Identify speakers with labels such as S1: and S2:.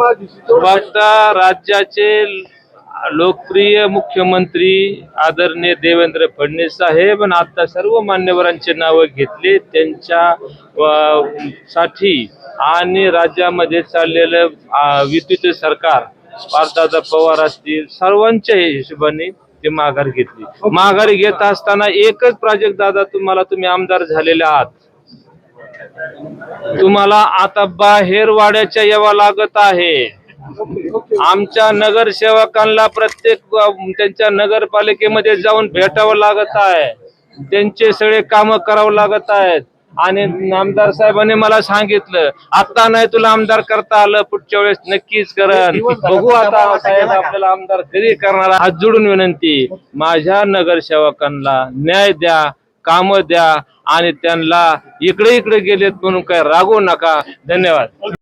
S1: फक्त राज्याचे लोकप्रिय मुख्यमंत्री आदरणीय देवेंद्र फडणवीस साहेब आणि आता सर्व मान्यवरांचे नाव घेतले त्यांच्या साठी आणि राज्यामध्ये चाललेलं विद्युत सरकार पार्थदादा पवार असतील सर्वांच्या हिशोबाने ते माघार घेतली। माघार घेत असताना एकच प्रोजेक्ट दादा तुम्ही आमदार झालेले आहात, तुम्हाला आता बाहेर वाड्याच्या यावं लागत आहे। आमच्या नगरसेवकांना प्रत्येक त्यांच्या नगरपालिकेमध्ये जाऊन भेटावं लागत आहे, त्यांचे सगळे काम करावं लागत आहेत। आणि आमदार साहेबांनी मला सांगितलं आता नाही तुला आमदार करता आलं पुढच्या वेळेस नक्कीच करण, बघू आता साहेब आपल्याला आमदार कधी करणार। हात जोडून विनंती, माझ्या नगरसेवकांना न्याय द्या, काम द्या आणि त्यांना इकडे गेलेत म्हणून काय रागवू नका। धन्यवाद।